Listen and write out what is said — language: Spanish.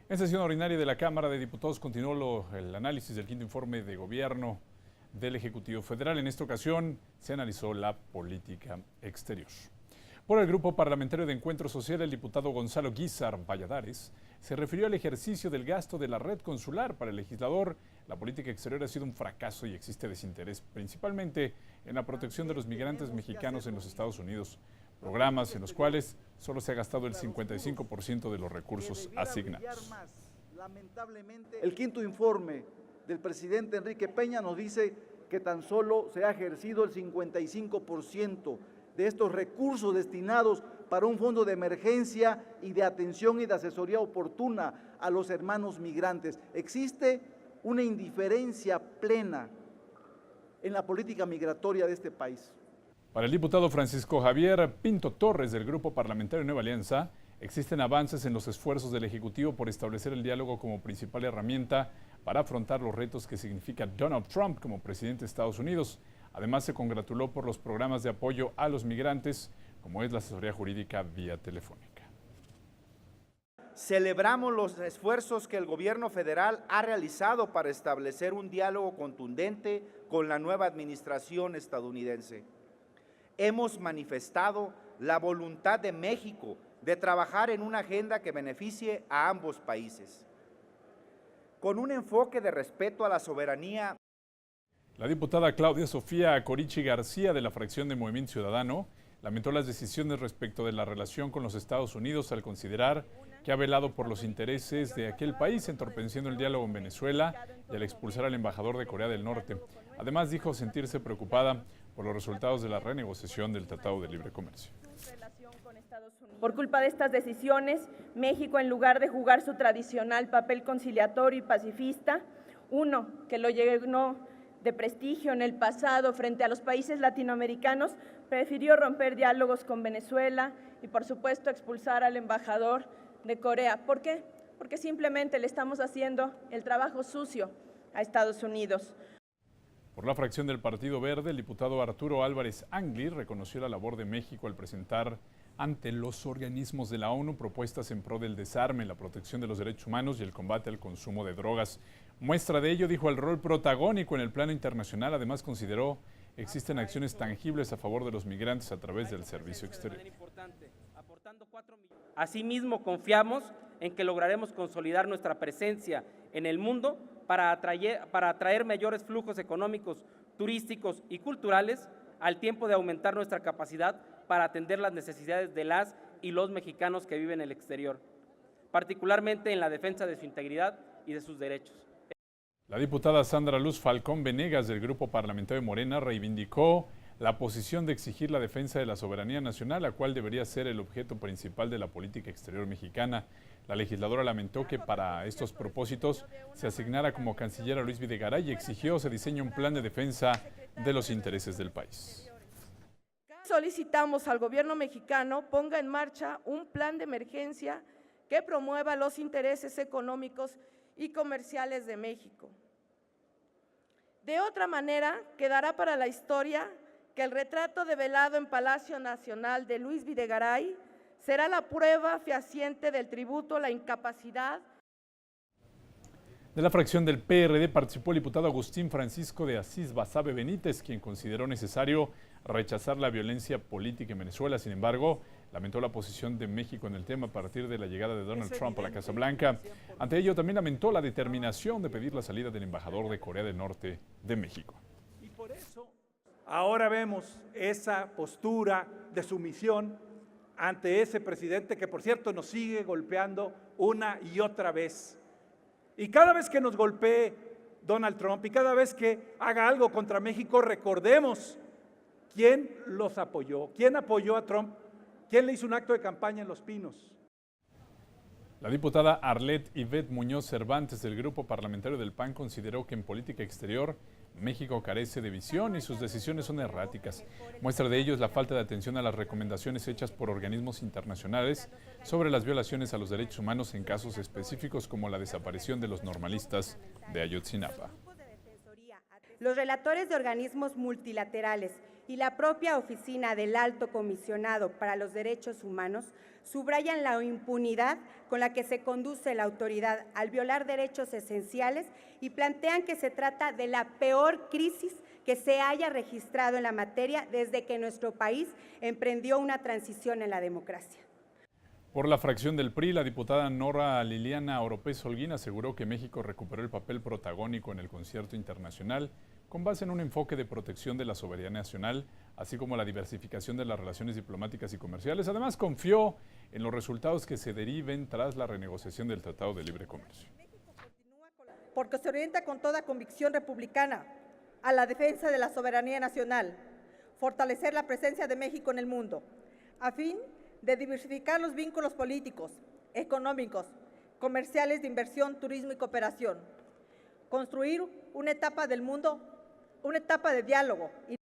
En sesión ordinaria de la Cámara de Diputados continuó el análisis del quinto informe de gobierno del Ejecutivo Federal. En esta ocasión se analizó la política exterior. Por el Grupo Parlamentario de Encuentro Social, el diputado Gonzalo Guízar Valladares se refirió al ejercicio del gasto de la red consular. Para el legislador, la política exterior ha sido un fracaso y existe desinterés, principalmente en la protección de los migrantes mexicanos en los Estados Unidos, programas en los cuales solo se ha gastado el 55% de los recursos asignados. Lamentablemente, el quinto informe del presidente Enrique Peña nos dice que tan solo se ha ejercido el 55% de estos recursos destinados para un fondo de emergencia y de atención y de asesoría oportuna a los hermanos migrantes. Existe una indiferencia plena en la política migratoria de este país. Para el diputado Francisco Javier Pinto Torres del Grupo Parlamentario Nueva Alianza, existen avances en los esfuerzos del Ejecutivo por establecer el diálogo como principal herramienta para afrontar los retos que significa Donald Trump como presidente de Estados Unidos. Además, se congratuló por los programas de apoyo a los migrantes, como es la asesoría jurídica vía telefónica. Celebramos los esfuerzos que el gobierno federal ha realizado para establecer un diálogo contundente con la nueva administración estadounidense. Hemos manifestado la voluntad de México de trabajar en una agenda que beneficie a ambos países, con un enfoque de respeto a la soberanía. La diputada Claudia Sofía Corichi García, de la fracción de Movimiento Ciudadano, lamentó las decisiones respecto de la relación con los Estados Unidos al considerar que ha velado por los intereses de aquel país, entorpeciendo el diálogo en Venezuela y al expulsar al embajador de Corea del Norte. Además, dijo sentirse preocupada por los resultados de la renegociación del Tratado de Libre Comercio. Por culpa de estas decisiones, México, en lugar de jugar su tradicional papel conciliatorio y pacifista, que lo llenó de prestigio en el pasado frente a los países latinoamericanos, prefirió romper diálogos con Venezuela y, por supuesto, expulsar al embajador de Corea. ¿Por qué? Porque simplemente le estamos haciendo el trabajo sucio a Estados Unidos. Por la fracción del Partido Verde, el diputado Arturo Álvarez Angli reconoció la labor de México al presentar ante los organismos de la ONU propuestas en pro del desarme, la protección de los derechos humanos y el combate al consumo de drogas. Muestra de ello, dijo, el rol protagónico en el plano internacional. Además, consideró existen acciones tangibles a favor de los migrantes a través del servicio exterior. Asimismo, confiamos en que lograremos consolidar nuestra presencia en el mundo para atraer mayores flujos económicos, turísticos y culturales, al tiempo de aumentar nuestra capacidad para atender las necesidades de las y los mexicanos que viven en el exterior, particularmente en la defensa de su integridad y de sus derechos. La diputada Sandra Luz Falcón Venegas del Grupo Parlamentario de Morena reivindicó la posición de exigir la defensa de la soberanía nacional, la cual debería ser el objeto principal de la política exterior mexicana. La legisladora lamentó que para estos propósitos se asignara como canciller a Luis Videgaray y exigió se diseñe un plan de defensa de los intereses del país. Solicitamos al gobierno mexicano ponga en marcha un plan de emergencia que promueva los intereses económicos y comerciales de México. De otra manera, quedará para la historia que el retrato develado en Palacio Nacional de Luis Videgaray será la prueba fehaciente del tributo a la incapacidad. De la fracción del PRD participó el diputado Agustín Francisco de Asís Basabe Benítez, quien consideró necesario rechazar la violencia política en Venezuela. Sin embargo, lamentó la posición de México en el tema a partir de la llegada de Donald Trump a la Casa Blanca. Ante ello, también lamentó la determinación de pedir la salida del embajador de Corea del Norte de México. Y por eso ahora vemos esa postura de sumisión ante ese presidente que, por cierto, nos sigue golpeando una y otra vez. Y cada vez que nos golpee Donald Trump y cada vez que haga algo contra México, recordemos quién los apoyó, quién apoyó a Trump, quién le hizo un acto de campaña en Los Pinos. La diputada Arlet Ivette Muñoz Cervantes del Grupo Parlamentario del PAN consideró que en política exterior México carece de visión y sus decisiones son erráticas. Muestra de ello es la falta de atención a las recomendaciones hechas por organismos internacionales sobre las violaciones a los derechos humanos en casos específicos como la desaparición de los normalistas de Ayotzinapa. Los relatores de organismos multilaterales y la propia Oficina del Alto Comisionado para los Derechos Humanos subrayan la impunidad con la que se conduce la autoridad al violar derechos esenciales y plantean que se trata de la peor crisis que se haya registrado en la materia desde que nuestro país emprendió una transición en la democracia. Por la fracción del PRI, la diputada Nora Liliana Oropez Holguín aseguró que México recuperó el papel protagónico en el concierto internacional con base en un enfoque de protección de la soberanía nacional, así como la diversificación de las relaciones diplomáticas y comerciales. Además, confió en los resultados que se deriven tras la renegociación del Tratado de Libre Comercio. Porque se orienta con toda convicción republicana a la defensa de la soberanía nacional, fortalecer la presencia de México en el mundo, a fin de diversificar los vínculos políticos, económicos, comerciales, de inversión, turismo y cooperación, construir una etapa del mundo, una etapa de diálogo y